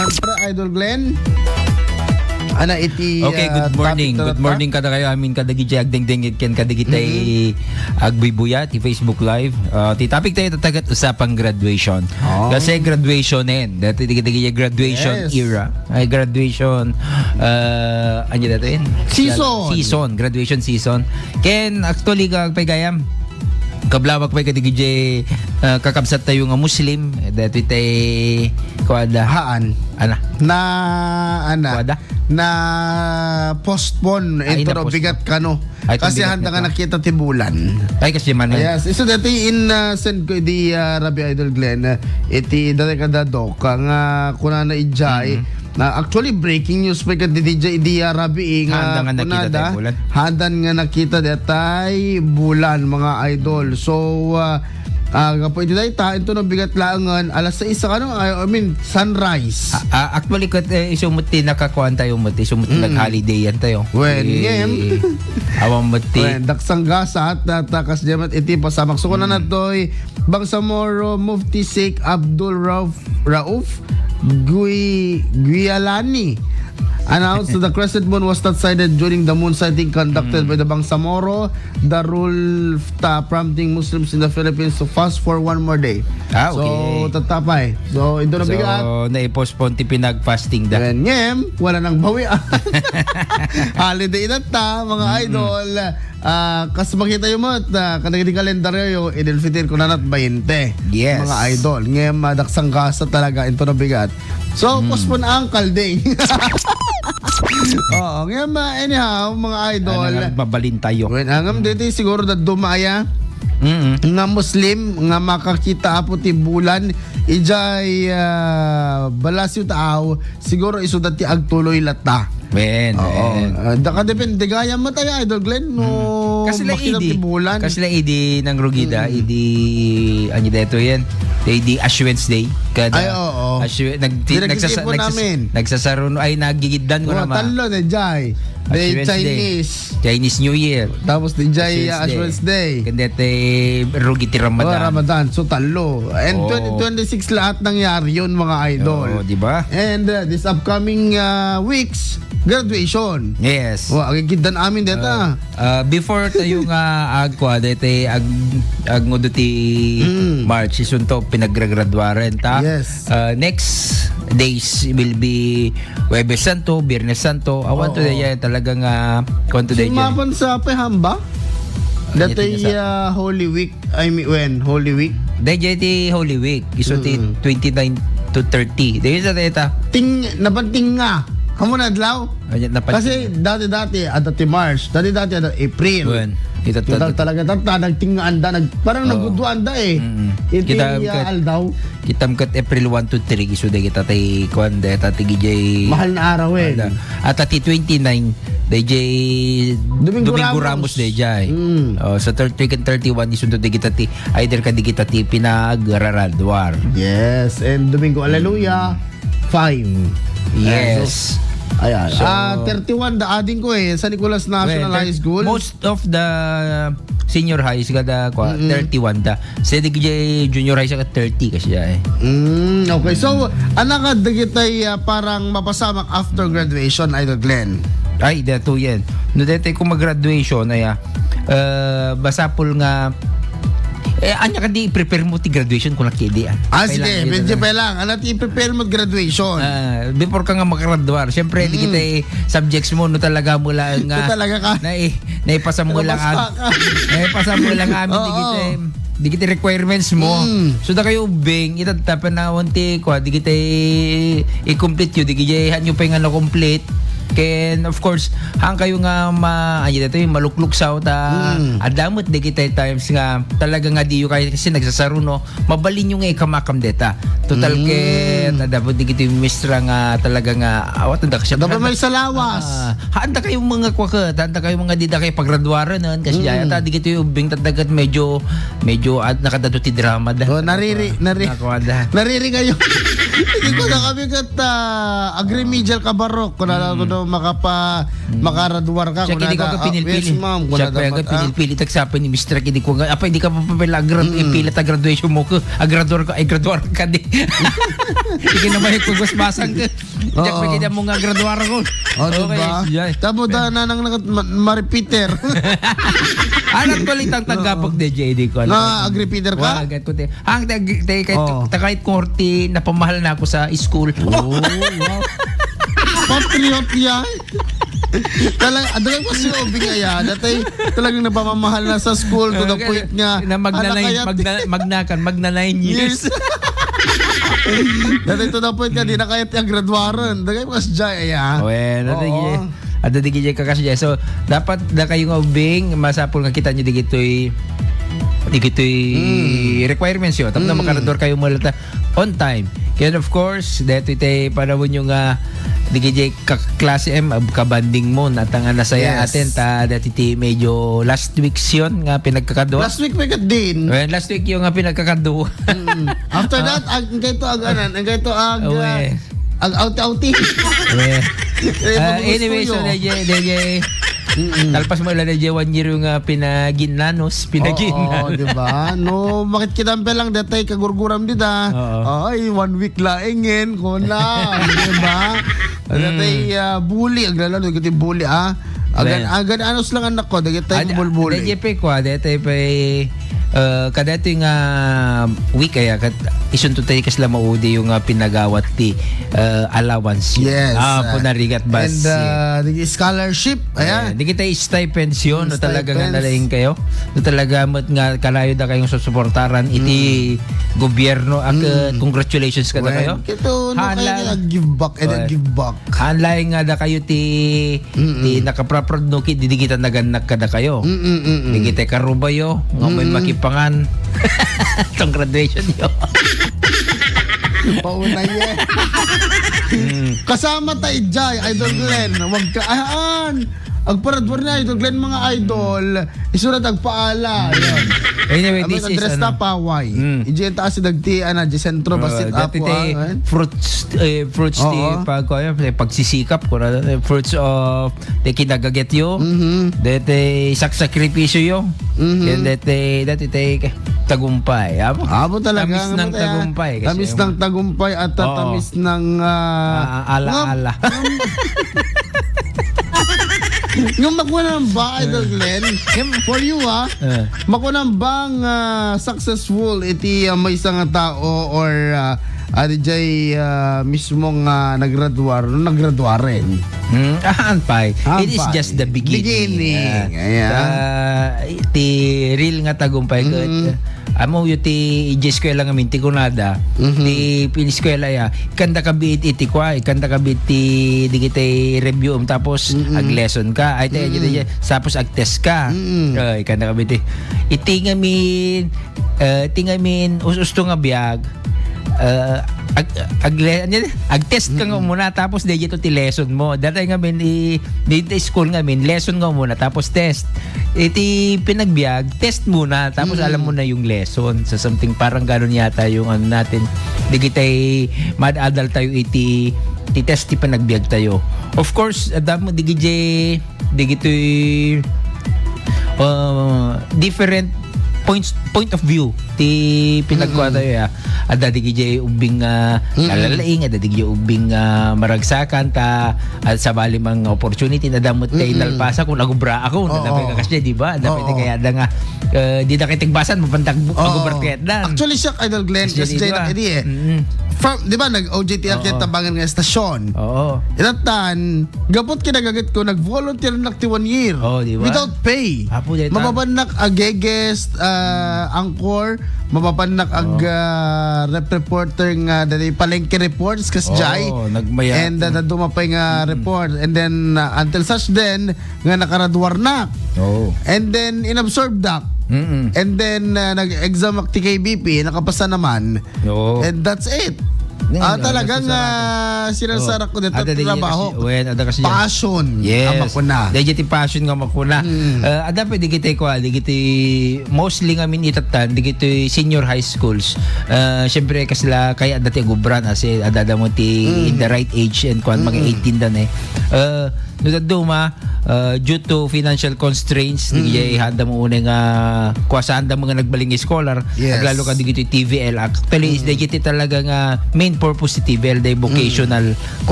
Siyempre, Idol Glenn. Ana iti Okay, good morning. Good morning kada kayo amin kada gidya agdengdeng ken kada kitay agbibuya ti Facebook Live. Ti topic tayo tatagat usapang graduation. Kasi graduation dati ti graduation Yes. era. Ay graduation ano dito yun? Season. Graduation season. Ken actually kag paygayam kablawak pa kadi gidya kakabsat tayo nga Muslim dati tay kuada Haan. ana Kuada? Na postpone Ay, ito na-postpone. bigat kano. Ay, Kasi bigat handa na nga ka. nakita ti bulan. ay kasi man Yes, so dati in send ko di Rabbi Idol Glenn iti dati kada dok nga kuna na ijay na actually breaking news pa kad DJ di Rabbi Handa nga nakita tayo bulan. Handan nga nakita datay bulan mga idol. So kapo iti day ta ito no bigat laangan alas 6 ano I mean sunrise. Actually, isumuti nakakuhan tayo muti. Isumuti nag-holiday yan tayo. When, ngem. Awang muti. Well, daksang gasa at takas jamat iti pasamak. So kuna na to'y Bangsamoro Mufti Sheikh Abdul Rauf Guialani announced that the crescent moon was not sighted during the moon sighting conducted by the Bangsamoro Darul Ifta, prompting Muslims in the Philippines to fast for one more day. Okay. So tatapay. So ito na bigat. So, na-postpone ti pinag-fasting da. Then, ngem, wala nang bawian. Holiday na ta, mga idol. Kas makita yung mo, kanang di kalendaryo yung Idil Fitr ko na 20. Yes. Mga idol. Ngem, daksang gasa talaga. Ito na bigat. So, postpone ang kalding. Oo, ngem, anyhow, mga idol. Mabalin tayo. When angam dito siguro na dumaya nga Muslim nga makakita apo ti bulan ijay balasyo tao siguro isudat ti agtuloy lata. Men. Daka depende gaya mo tayo Idol Glenn no Kasi lang makita ti bulan. Kasi lang idi ng Rugida, idi ano dito yan. Idi Ash Wednesday. Kada Ay, oo. Nagsipo namin. Nagsasaruno ay nagigiddan ko naman. Talo na jay. The Chinese New Year. Tapos di jay Ash Wednesday. Kandete Rugiti Ramadan. Ramadan. So talo. And 2026 lahat nangyari yun mga idol. Di ba? And this upcoming weeks, graduation. Yes. Agigidan amin deta. Before tayo nga agkwa dete agngod ti March isunto pinagragraduaren ta. Yes. Next days will be Huwebes Santo, Biyernes Santo. Awan to daya talagang konto daya. Sumapan sa Pehamba. Dito Holy Week. I mean when Holy Week. Daya ti Holy Week. Iso ti 29 to 30. Daya sa data. Napanting nga. Kamu na adlaw? Kasi dati adati March, dati adati April. Buwan. Kita talaga nagtingaan da parang naguduan da Iti aldaw. Kitam kat April 1 to 3 iso day kita tay kuan day tati gijay Mahal na araw at ati 29 day jay Domingo Ramos day jay. Sa 30 and 31 iso day kita ti either kadi kita ti pinagraradwar. Yes, and Domingo Hallelujah 5. Yes. Ayan. So, 31 da ading ko sa Nicolas National High School. Most of the senior high kada 31 da. Sa junior high sa 30 kasi Okay. So, anak dagitay parang mapasamak after graduation Idol Glenn. Ay, dato yan. No dete ko mag-graduation ay basapol nga anya ka di prepare mo ti graduation kung nakidi sige, medyo pa lang. Ano ti prepare mo graduation? Before ka nga makagraduar, syempre di kita subjects mo no talaga mo lang nga. Talaga ka. Naipasa mo lang naipasa mo lang amin di kita requirements mo. So da kayo bing itatapan na wanti ko di kita i-complete di kita hanyo pa nga na-complete. Ken of course hang kayo nga dito yung malukluk sa ta adamot de kita times nga talaga nga diyo kayo kasi nagsasaro no mabalin yung kamakam deta total ken dapat di kita yung mistra nga talaga nga awat da kasi dapat may salawas handa kayo mga kwaka handa kayo mga dida kay paggraduaran nun kasi ata di kita yung bing tadagat medyo nakadato ti drama da nariri kayo Hindi ko na kami kat agremedial ka barok. Kung na ko makaradwar ka. Siya kini ko ka pinilpili. Yes, ma'am. Kung Siya na ka pinilpili tagsapin ni Mr. Kini ko nga. Apa hindi ka pa papila ipila ta graduation mo ko. Graduar ka di. Hindi na may kugos basang ka. Diyak pa kaya mo nga graduar ko. Diba? Tamo da na nang ma-repeater. Anak ko litang tanggapag de JD ko. Na agree-Peter ka? Wag ko te. Hang kahit korte na pamahal na ako sa school. Oh, wow. Patriot yan. Talagang ko si Obing Aya. Datay talagang napamamahal na sa school to the point nga. Na magna 9 years. Datay to the point nga di na kayat yung graduaran. Dagay mo kasi Jay Aya. Well, ada digit ka kasi so dapat da kayo nga Obing masapol nga kita nyo digitoy requirements yun. Tapos na makarador kayo mula on time. Kaya of course, dito ite panahon yung digijay klase M kabanding mo natanga nasaya atin ta dati medyo last week yun nga pinagkakado. Last week may din. Well, last week yung nga pinagkakado. After that, ang gaito ang outi-outi. Anyway, so DJ talpas mo lang DJ 1 year yung pinaginanos. Oo, diba? No, makit kita lang datay kagurguram dita. Ay, 1 week laingin ko na. Diba? Datay bully. Ang lalalo, gati bully Agan anos lang anak ko. Datay bulbuli. DJ pe ko, datay pe kada ito yung week kaya isunto tayo kasi lang maudi yung pinagawat ti allowance yes punarigat bas and the scholarship ayan di kita stipends yun no talaga nga nalaing kayo no talaga nga kalayo da kayong susuportaran iti gobyerno congratulations ka da kayo kito no kayo give back and give back hanlay nga da kayo ti nakaproprod no di kita naganak ka da kayo di kita karubayo nga may makipangan itong graduation yun. Pauna yan. Kasama tayo dyan, Idol Glenn. Wag ka, agparadwar na Idol Glenn mga idol. Isulat agpaala. Anyway, this is address na paway. Idiyan taas si Dagti, di sentro, basit apo. Fruits ti pagsisikap ko fruits of the kinagaget yo. Dete saksakripisyo yo. And dete tagumpay. Abo talaga. Tamis ng tagumpay. Tamis ng tagumpay at tamis ng ala-ala. Yung makuha ng ba, Idol Glenn, for you makuha ng bang successful iti may isang tao or adijay mismong nagraduaren. Anpay. It is just the beginning. Iti real nga tagumpay amo yu ti eskwela nga minti kunada ti piniskwela ya kanda ka bit iti kwa kanda ka bit ti digite review tapos ag lesson ka ay tapos ag test ka ay kanda ka bit iti ngamin usto nga biag ag test ka nga muna tapos dito ti lesson mo datay nga dito school nga lesson nga muna tapos test iti pinagbiag test muna tapos alam mo na yung lesson sa something parang gano'n yata yung natin digitay mad-adult tayo iti test ti pinagbiag tayo of course damo digitay different point of view ti pinagkuha tayo ada digijay ubing kalalaing ada digijay ubing maragsakan ta at sa balimang opportunity na damot kay nalpasa kung nagubra ako dapat ka kasi di ba dapat kaya da nga di na kitigbasan mapantag agubra kaya dan actually siya Idol Glenn just day na kadi from di ba nag OJT at tabangan nga estasyon inatan gapot kinagagat ko nag-volunteer na ti 1 year without pay mababanak agegest angkor mapapanak ag rep reporter nga dali palengke reports kas jay and dumapay nga report and then until such then nga nakaraduar na and then inabsorb dak and then nag-exam ti KBP nakapasa naman and that's it Talagang sinasarak ko dito trabaho. Ada kasi passion. Yes. Ama ko na. Dahil passion nga makuna. Ada pa di kita mostly nga min itatan di kita senior high schools. Syempre kasla kaya dati gubran kasi ada mo ti in the right age and kung mga 18 dan duma due to financial constraints di handa mo una nga kuasaan da mga nagbaling scholar lalo ka digito TVL actually is digito talaga nga main purpose ti TVL day vocational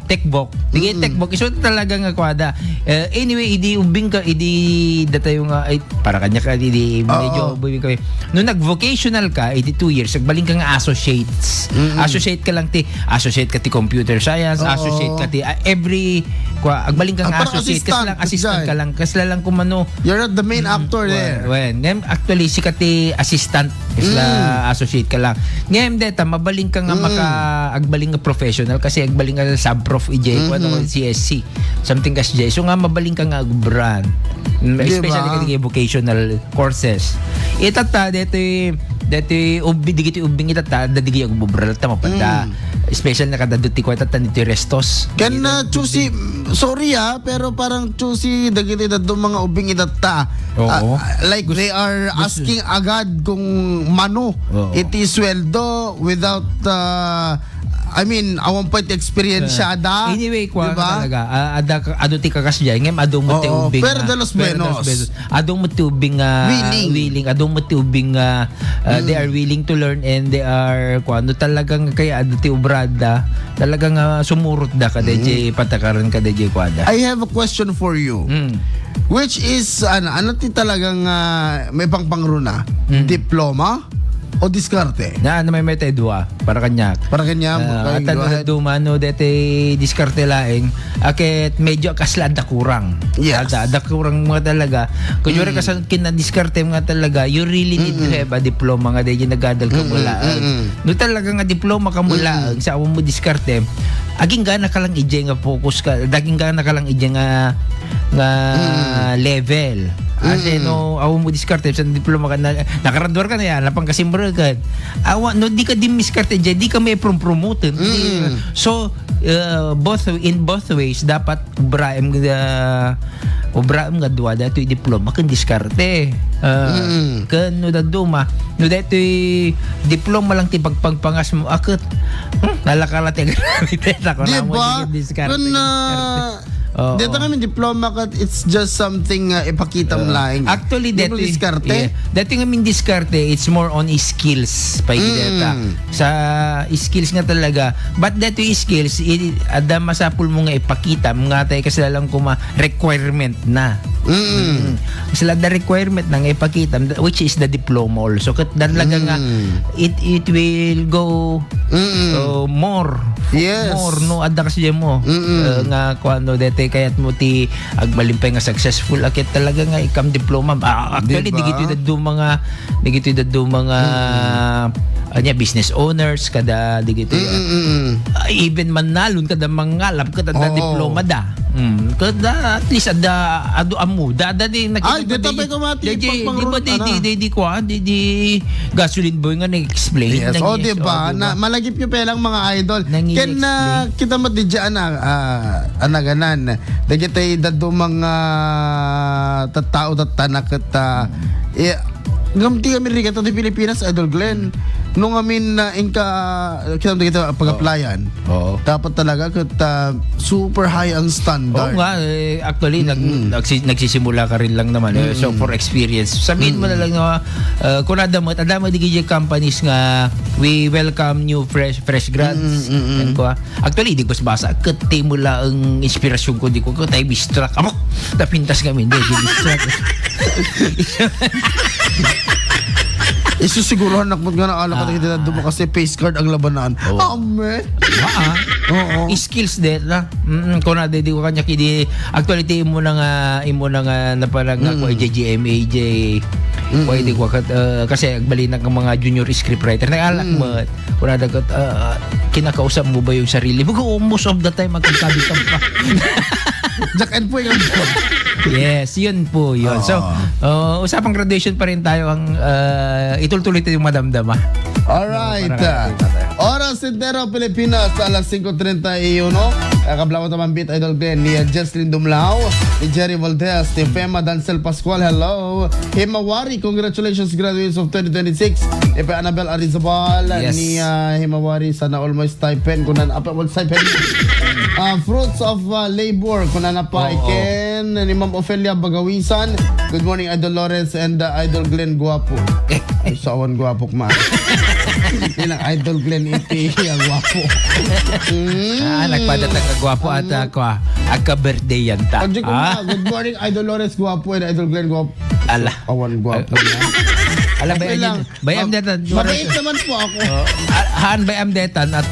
techbook techbook iso talaga nga kwada anyway idi ubing ka idi data yung para kanya ka idi medyo ubing ka no nag-vocational ka 2 years nagbaling ka nga associate ka lang associate ka ti computer science associate ka ti every agbaling kang associate kasi lang assistant ka lang kasi lang kumano you're not the main actor there actually si kati assistant kasi associate ka lang ngayon deta mabaling ka nga agbaling nga professional kasi agbaling nga sub-prof EJ ano CSC something kasi so nga mabaling ka nga brand especially kati vocational courses itata dito ubing itata dadigi ang bubral ta mapada special na kada duti ko itata nito restos kan na choosy sorry pero parang choosy dagiti dadto mga ubing itata like they are asking agad kung mano iti sweldo without I mean, awang point experience siya da. Anyway, talaga. Ado ti kakas diyan, ngem adong mo ti ubing. Pero de los buenos. Adong mo ti ubing willing. Adong mo ti ubing they are willing to learn and they are kuano talagang kaya ado ti ubrada. Talagang sumurot da kada di patakaran kada di kwada. I have a question for you. Which is ano ti talagang may pangpangruna? Diploma o diskarte? Na may metodwa para kanya. Para kanya. At dumano dete diskarte laeng akit medyo kaslada kurang. Yes. Ada kurang mga talaga. Kunyari kasan kinadiskarte mga talaga, you really need to have a diploma nga dahil nagadal ka mula. No talaga nga diploma ka mula sa awang mo diskarte. Aging gana ka lang ije nga focus ka. Daging gana ka lang ije nga level. Kasi awa mo diskarte sa diploma ka na nakaradwar ka na yan napang kasimbre ka no di ka dimiskarte dyan di ka may promote so in both ways dapat ubraem nga duwa dato yung diploma kan diskarte kan no daduma no dato yung diploma lang ti pagpangpangas mo akit nalakalat yung graniteta ko na mo yung diskarte dito kami diploma ka it's just something ipakita mo lang. Actually dito diskarte. Dito kami diskarte it's more on skills pa data. Sa skills nga talaga. But dito skills ada masapul mo nga ipakita mga tay kasi lang kuma requirement na. Sila the requirement nang ipakita which is the diploma also. Kat talaga nga it will go more. Yes. More no ada kasi mo nga kuano dete kayat mo ti agmalimpay nga successful akit talaga nga ikam diploma actually digito mga business owners kada digito even manalon kada mangalap kada diploma da kada at least ada ado amu da di dito pa ko mati di gasoline boy nga na-explain yes di ba na malagip yung pelang mga idol ken na kita mo di dyan anaganan dagitay dadto mga tattao tanak at ngamti kami rin ito di Pilipinas Idol Glenn nung amin na kita kita pag-applyan dapat talaga super high ang standard actually nagsisimula ka rin lang naman so for experience sabihin mo na lang kung adamot di companies nga we welcome new fresh grads actually di ko basa kati mula ang inspirasyon ko di ko tayo distract amok napintas kami hindi distract Isusiguruhan na nga na alam ka na duma kasi face card ang labanan. Amen. Skills din na. Kung na di ko kanya kidi actually imo na nga na parang ako JGMAJ. Pwede ko kasi agbali na ng mga junior scriptwriter nag-alak mo. Kung na dagat kinakausap mo ba yung sarili mo? Most of the time magkasabi ka pa. Jack and po yung Yes, yun po yun. So, usapang graduation pa rin tayo ang itultuloy yung madamdama. Alright. Oras entero Pilipinas alas 5:31. Kablawat naman beat Idol Glenn ni Jesslyn Dumlao, ni Jerry Valdez, ni Fema Dancel Pascual. Hello. Himawari, congratulations graduates of 2026. Ni Annabel Arizabal, Yes. ni Himawari sana almost stipend kunan apa wal stipend. Fruits of labor kunan pa iken ni Ma'am Ofelia Bagawisan. Good morning Idol Lawrence and Idol Glenn Guapo. Ay sawan guwapo ma. Ilang Idol Glenn iti ang guwapo. Nagpadatang ka gwapo at aka-birthday yan ta. Good morning Idol Lawrence Guwapo and Idol Glenn Guwapo. Ala. Awan guwapo na. Ala, Okay lang. bayam detan. Mabait naman po ako. Han bayam detan at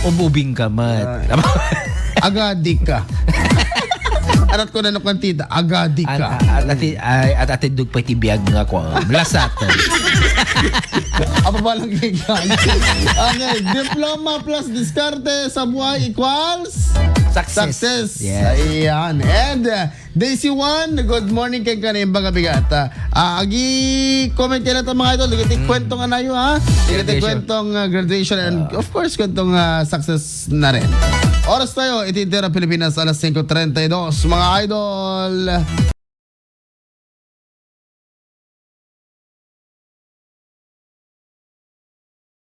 ububing ka mat. Agadik ka. Arat ko na ng kantita. Agadik ka. At atidug pa tibiyag nga ko. Lasat. Apa ba lang kaigan? Okay. Diploma plus diskarte sa buhay equals success. Yes. Ayan. And Daisy 1, good morning kay kanin baga bigat. Agi comment kayo na ito mga idol. Ligating kwento nga na yun ha. Ligating kwentong graduation and of course kwentong success na rin. Oras tayo, itintera Pilipinas alas 5:32. Mga idol.